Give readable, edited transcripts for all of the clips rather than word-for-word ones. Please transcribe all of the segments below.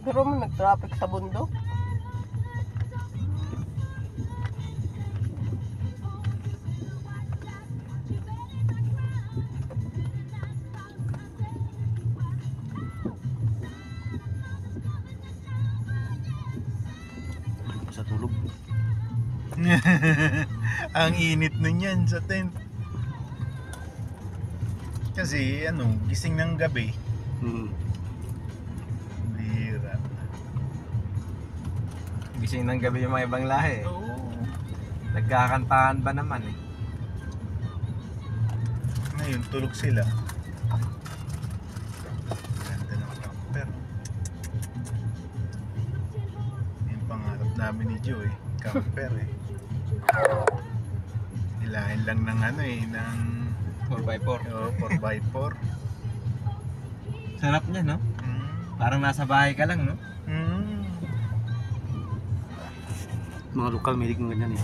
Pero mo nag-traffic sa bundok. Sa tulog. Ang init nun yan sa tent. Kasi ano, gising ng gabi. Bira. Gising ng gabi yung mga ibang lahi. Oo. Nagkakantahan ba naman eh? Ngayon, tulog sila. Ganda ng camper. Yung pangarap namin ni Joe eh. Camper eh. Hilahin lang ng ano eh, ng 4x4. 4x4. Sarap niya, no? Parang nasa bahay ka lang, no? Mga lokal medic ng ganyan eh.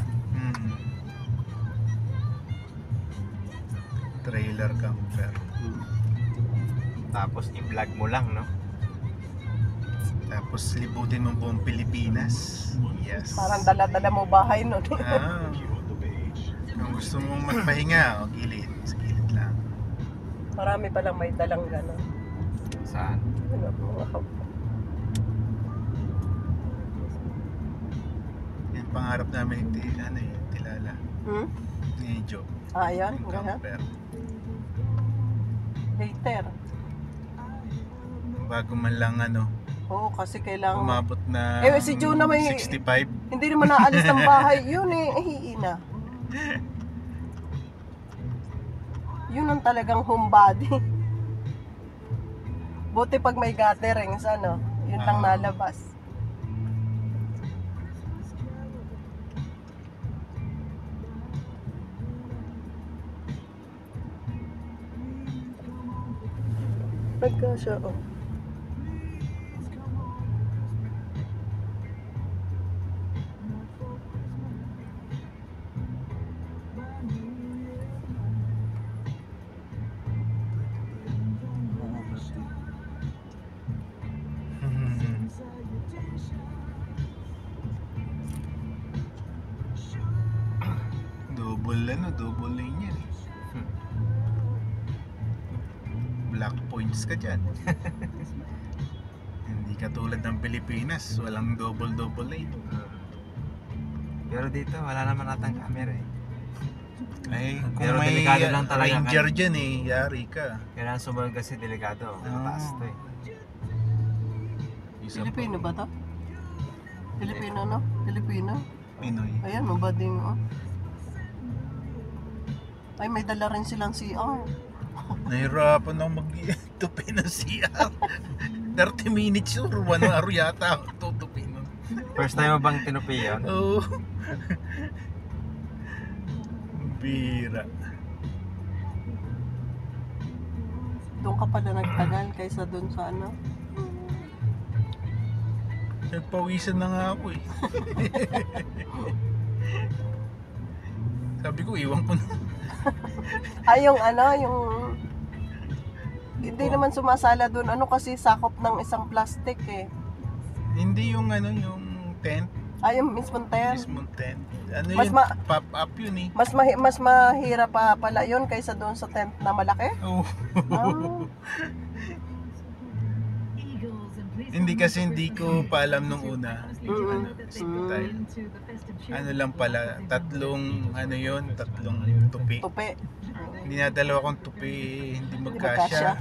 Trailer camper. Tapos i-vlog mo lang, no? Tapos libutin mo buong Pilipinas. Yes. Parang dala-dala mo bahay nun. Ah. Kung gusto mong magpahinga, gilid. Sa gilid lang. Marami palang may dalang gano'n. Saan? Ano, mga Yan pangarap namin ni ano eh, Tilala. Ni Joe. Ayan, Yung ganyan. camper. Later. Bago man lang ano, Oo, kasi kailangan... umabot na Si Joe na may- 65. Hindi naman naalis ng bahay. Yun eh, hiina. Yun ang talagang homebody. Buti pag may gatherings, ano, yun lang nalabas. Nagkasya, oh. Double lane yan eh. Black points ka dyan. Hindi katulad ng Pilipinas, walang double lane. Pero dito, wala naman natang camera eh. Ay, kung Pero may delikado lang talaga ranger kayo. dyan eh, yari ka. Kailangan sumunod kasi delikado. Mataas to eh. Isa Pilipino pa, ba to? Pilipino, no? Pilipino. Pinoy. Ayan, mabading, oh. Ay, may dala rin silang CR. Nahirapan ako mag-tupi ng CR. 30 minutes or 1 hour yata ako tutupi nun. First time mo bang tinupi yun? Oo. Bira. Doon ka pala nagtagal kaysa doon sa ano. Nagpawisan na nga ako eh. Sabi ko, iwan ko na. Ay, yung ano, yung... Hindi naman sumasala doon. Ano kasi sakop ng isang plastic eh. Hindi yung ano, yung tent. Ay, yung mismong tent. Mismong tent. Ano Mas yun? Pop up yun eh. Mas mahirap pa pala yun kaysa doon sa tent na malaki. Oo. Ah, Hindi kasi hindi ko pa alam nung una. Ano, style. Ano lang pala, tatlong tupi. tupi. Hindi na dalawa kong tupi, hindi magkasya.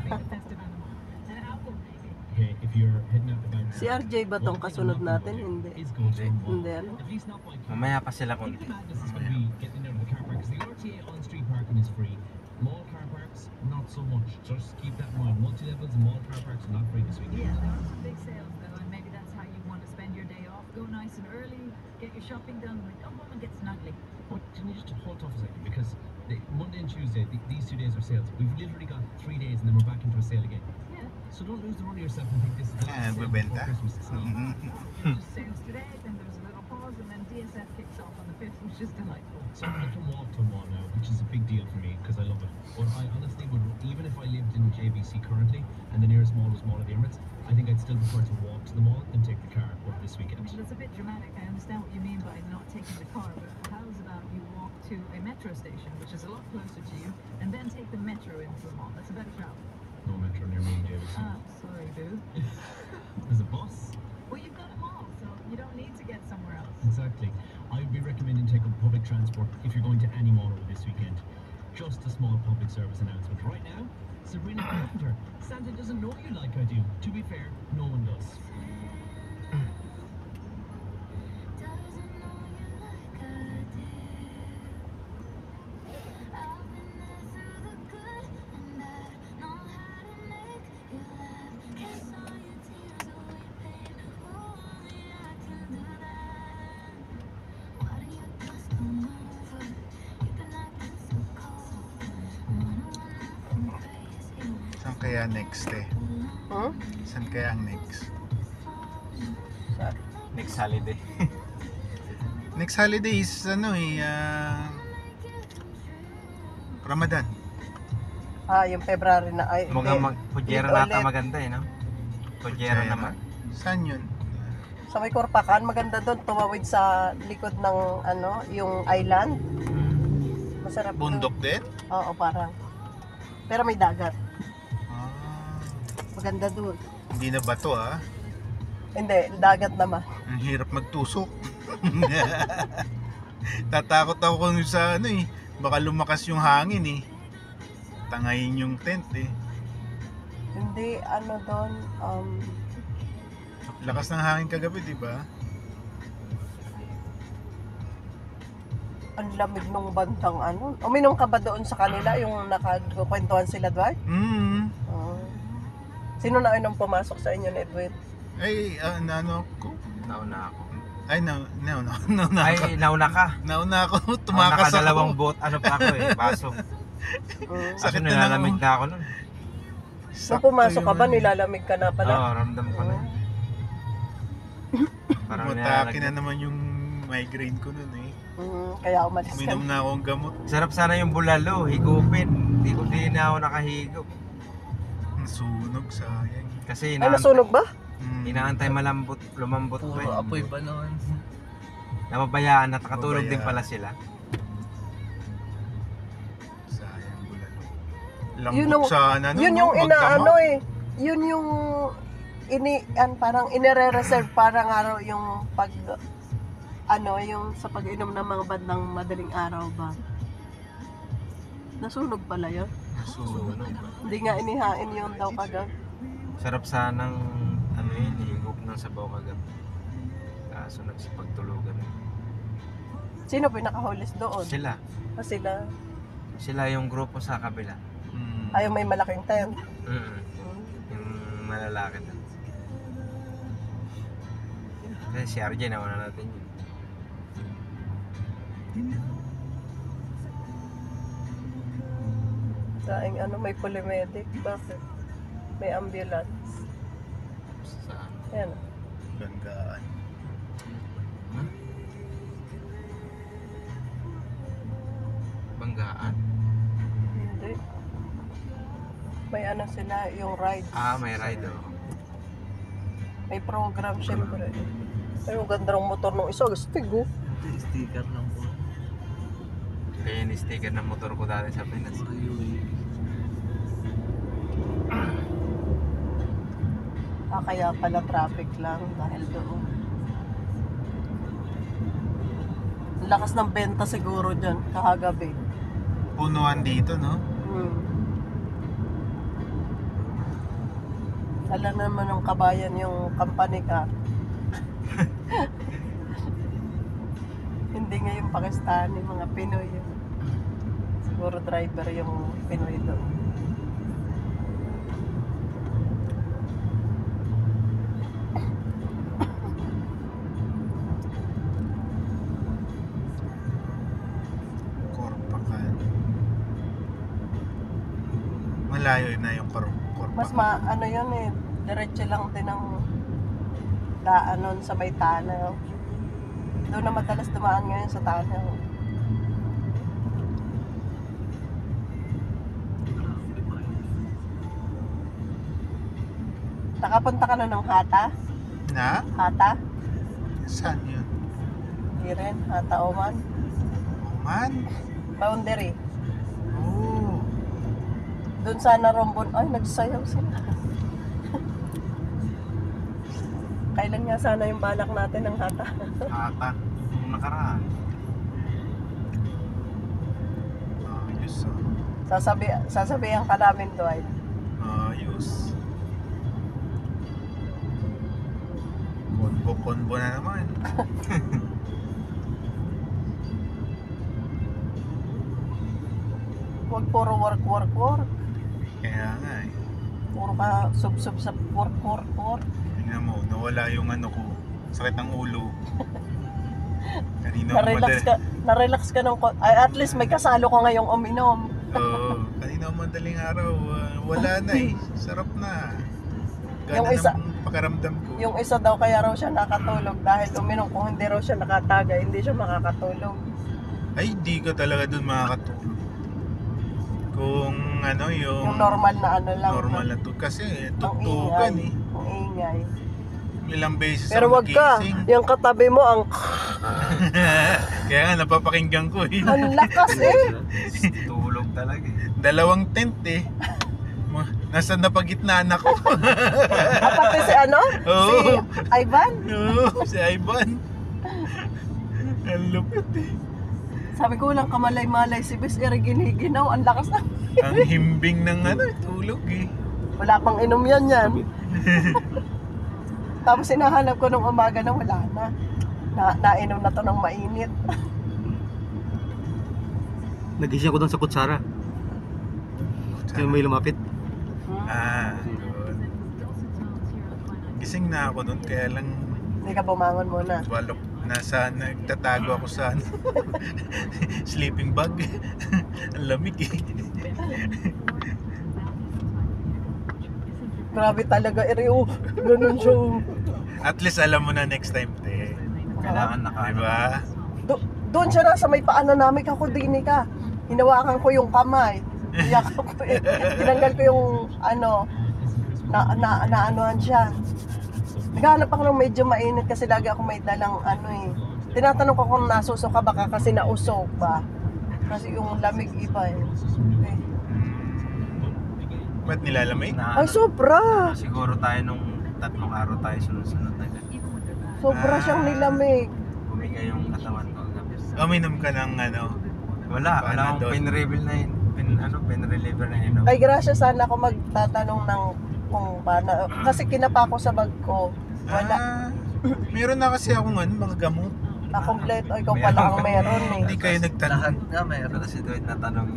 Si RJ ba tong kasunod natin? Hindi. Hindi, ano? Mamaya pa sila konti. Mall car parks, not so much. Just keep that in mind. Multi-levels, mall car parks are not free this weekend. Yeah, there are some big sales though, and maybe that's how you want to spend your day off. Go nice and early, get your shopping done, and come home and get snuggly. But can you just hold off a second? Because Monday and Tuesday, these 2 days are sales. We've literally got 3 days and then we're back into a sale again. Yeah, So don't lose the run of yourself and think this is the last sale before Bebenta. Christmas. just sales today, then there's a little pause. pause, and then DSF kicks off on the 5th, which is delightful. So I can walk to a mall now, which is a big deal for me because I love it. But I honestly would, even if I lived in JVC currently and the nearest mall was Mall of the Emirates, I think I'd still prefer to walk to the mall than take the car up this I weekend. mean, that's a bit dramatic. I understand what you mean by not taking the car, but how's about you walk to a metro station, which is a lot closer to you, and then take the metro into the mall? That's a better travel. No metro near me in JVC. Ah, sorry, boo. There's a bus. Well, you've got a mall, so you don't need to get somewhere else. Exactly. I would be recommending taking public transport if you're going to any mall over this weekend. Just a small public service announcement. Right now, Sabrina Carpenter. Santa doesn't know you like I do. To be fair, no one does. Saan kaya next eh? Hmm? Saan kaya ang next? Next holiday. Next holiday is ano Ramadan. Yung February na. Ay, Mukhang Pujera Ulit. nata maganda eh, no? Pujera naman. Saan yun? Sa may Korpakan, maganda doon. Tumawid sa likod ng yung island. Masarap doon. Bundok din? Oo, parang. Pero may dagat. Ah, Maganda doon. hindi na bato ah. Hindi, dagat naman. Ang hirap magtusok. Tatakot ako kung sa baka lumakas yung hangin eh. Tangayin yung tent eh. Hindi, doon, Lakas ng hangin kagabi, di ba? ang lamig nung bandang Uminom ka ba doon sa kanila, yung nakagkwentuhan sila, Dwight? Oo. Sino na nang pumasok sa inyo, Edwin? Ay, ano ko? Nauna ako. Ay, nauna Ay, nauna ka. Nauna ako, tumakas ako. Nakadalawang boat, ano pa ako eh, baso. Sakit Kaso na nilalamig na ako nun. Nung pumasok ka ba, nilalamig ka na Oo, pala? ramdam ko na. Parang Matake na naman yung migraine ko nun eh. Kaya umalis ka. Uminom na akong gamot. Sarap sana yung bulalo, higupin. Hindi na ako nakahigop. Sunog, sayang. Kasi Ay, nasunog ba? inaantay lumambot ko eh. apoy ba naman? Napabayaan at nakatulog din Pabayaan. pala sila. Sayang bulalo. Yun Lambot yung- sana Yun yung yun yung parang inire-reserve parang araw yung yung sa pag-inom ng mga bandang madaling araw ba? Nasunog pala yun? Sunog. Hindi nga inihain yun daw kagad. Sarap sanang higop ng sabaw kagabi. Kaso nagsipagtulugan. Sino pinakahulis doon? Sila. Sila. Sila yung grupo sa kabila. Ayaw may malaking tent. Yung malalaki na. Kasi si RJ nauna natin yun. Daing may polymedic. Bakit? May ambulance. Saan? Ayan. Gandaan. Banggaan. Hindi. May sila, yung ride. May ride oh. May program syempre. Ay, ang ganda ng motor nung isa. Gastig oh. Sticker lang po. Kaya yung sticker ng motor ko dati sa Pinas. Kaya pala traffic lang dahil doon. Ang lakas ng benta siguro dyan kahagabi. Punuan dito, no? Alam naman ng kabayan yung company ka. Hindi nga yung Pakistani, mga Pinoy yun. Siguro driver yung Pinoy doon. Korpakan. Malayo na yung Korpakan. Mas yun diretso lang din ang daanon sa may tanaw. Doon na madalas dumaan ngayon sa Tanaw. Nakapunta ka na ng Hata? Na? Hata? Saan yun? Hindi rin. Hata Oman. Oman? Boundary. Oo. Doon sana Rombon. Ay, nagsayaw sila. Kailan nga sana yung balak natin ng Hata? Ata. Nung nakaraan. Ayos ah. Sasabihan ka namin, Dwight. Ayos. Konbo na naman. Huwag puro work. Kaya nga eh. Puro ka sub sa work. Tingnan mo, nawala yung ano ko. Sakit ng ulo. Kanina Na-relax ka ng ay at least may kasalo ko ngayong uminom. Oo. Kanina madaling araw, wala na eh. Sarap na. Yung Gana isa- ng pakaramdam ko. Yung isa daw kaya raw siya nakatulog dahil uminom. Kung hindi raw siya nakataga, hindi siya makakatulog. Ay, di ka talaga dun makakatulog. Kung ano Yung normal na ano lang. normal na to. Kasi Ang tuktukan eh. Ang ingay. Ilang beses Pero ako wag ka. nagising. Yung katabi mo, ang Kaya nga, napapakinggan ko eh. ang lakas eh. Tulog talaga eh. Dalawang tent eh. Nasa napagitnaan ako. At pati si ano? Oo. Si Ivan. Oo, si Ivan. Ang lupit eh. Sabi ko lang kamalay-malay si Bis giniginaw. Ang lakas na. Ang himbing ng ano, tulog eh. Wala pang inom yan. Tapos hinahanap ko nung umaga na wala na. Nainom na to ng mainit. Nagising ako doon sa Kutsara. Yung may lumapit. Doon. Gising na ako doon, kaya lang Hindi ka bumangon muna. walok. Nagtatago ako sa sleeping bag. Ang lamig eh. Grabe talaga, Iriu. Ganun siya. At least alam mo na next time, te. Kailangan nakaano. Diba? Doon siya nasa may paanan namin, ako din ka. Hinawakan ko yung kamay. Yakap ko eh. Tinanggal ko yung ano, na-anuhan siya. Naghahanap ako ng medyo mainit kasi lagi ako may dalang ano eh. Tinatanong ko kung nasusok ka baka kasi nausok ba. Kasi yung lamig iba eh. Ba't nilalamig? Ay sobra! Siguro tayo nung 3 araw tayo sunod-sunod na ganyan. Sobra siyang nilamig. Bumigay yung katawan ko gabi. Uminom ka ng ano? Wala akong Panadol. pain reliever na yun. Ay grasya sana ako magtatanong ng kung paano. Kasi kinapa ko sa bag ko. Wala. Meron na kasi akong ano, mga gamot. Na-complete. O ikaw pala ang meron eh. Hindi kayo nagtanong. nga meron. Pero si Dwight natanong.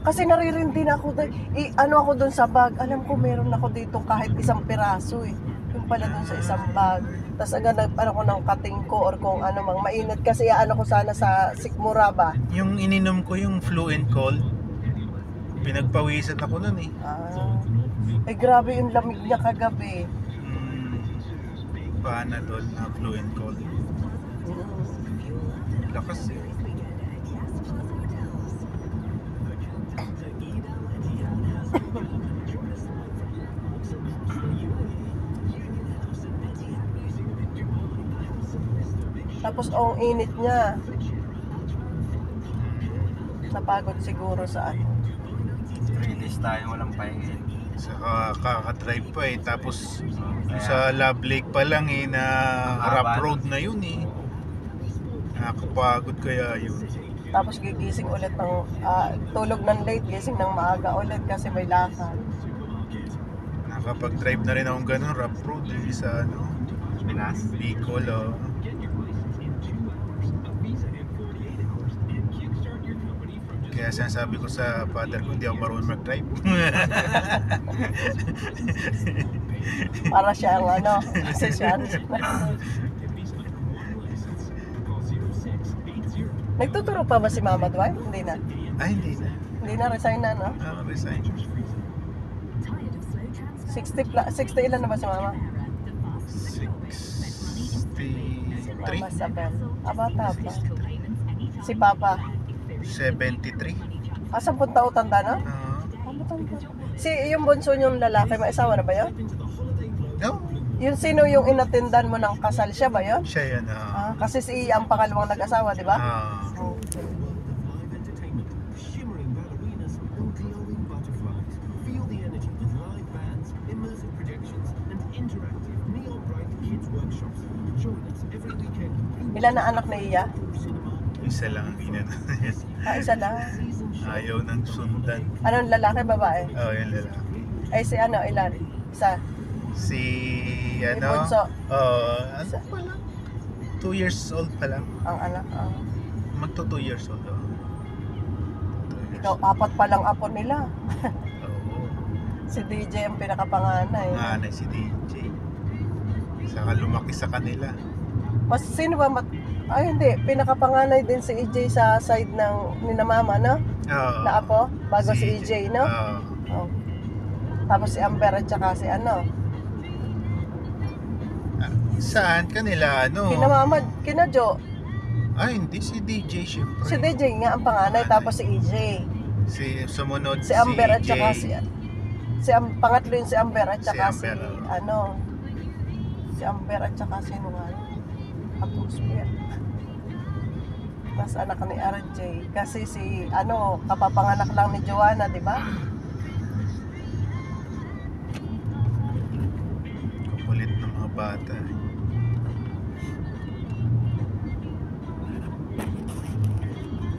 Kasi naririndi na ako doon. Ano ako doon sa bag. Alam ko meron ako dito kahit isang piraso eh. Yung pala doon sa isang bag. Tapos agad ano ko ng kating ko or kung ano mang mainit. Kasi ano ko sana sa sikmura ba. Yung ininom ko yung flu and cold. Pinagpawisan ako nun eh. Ay grabe yung lamig niya kagabi. Panadol na flu and cold. Lakas eh. Tapos ang init niya. Napagod siguro sa ano. 3 days tayo walang pahinga. Saka kakadrive pa eh. Tapos sa Love Lake pa lang eh na rough road na yun eh. Nakakapagod kaya yun. Tapos gigising ulit ng tulog ng late, gising ng maaga ulit kasi may lakad. Nakapag-drive na rin akong ganun, rough road eh, sa ano, Pinas. Bicol oh. Kaya sinasabi ko sa father ko, hindi ako marunong mag-drive. Para siya ang ano, kasi siya. Nagtuturo pa ba si Mama Dwight? Hindi na. Ay, hindi na. Hindi na, resign na, no? Resign. 60 ilan na ba si Mama? 60... 3? Mama 7. Bata pa. Si Papa. 73? 10 taon tanda na? Si yung bunso niyong lalaki, may asawa na ba yun? No, Yung sino yung inatindan mo ng kasal, siya ba yun? siya yan. Kasi si Iya ang pangalawang nag-asawa, di ba? Oh. Live entertainment, shimmering ballerinas and glowing butterflies. Feel the energy with live bands, immersive projections, and interactive neon bright kids workshops. Join us every weekend. Ilan na anak na Iya? Isa lang ang ginano. Isa lang. Ayaw ng sundan. Anong lalaki, babae? Oh, yung lalaki. Ay si ano, ilan? Isa. Si, Si ano? Bunso. Ano pa lang? 2 years old pa lang. Ang anak. Magto 2 years old. 2 years. Ikaw, 4 pa lang apo nila. Oo. Si DJ ang pinakapanganay. Nanay si DJ. Saka lumaki sa kanila. Mas sino ba ay hindi, pinakapanganay din si EJ sa side ng ni na mama, no? Oo. Na apo, bago si EJ, no? Oo. Oh. Tapos si Amber at saka si ano. Saan kanila? Ano? Kina mama, kina Jo. Ay, hindi si DJ syempre. Si DJ nga ang panganay, tapos si EJ. Si sumunod Si Amber at EJ. saka pangatlo yun si Amber at saka Si Amber, si ano. Si Amber at saka sino nga yun? Atmosphere. Tapos anak ni RJ. Kasi si ano, kapapanganak lang ni Joanna, di ba? Kulit ng mga bata.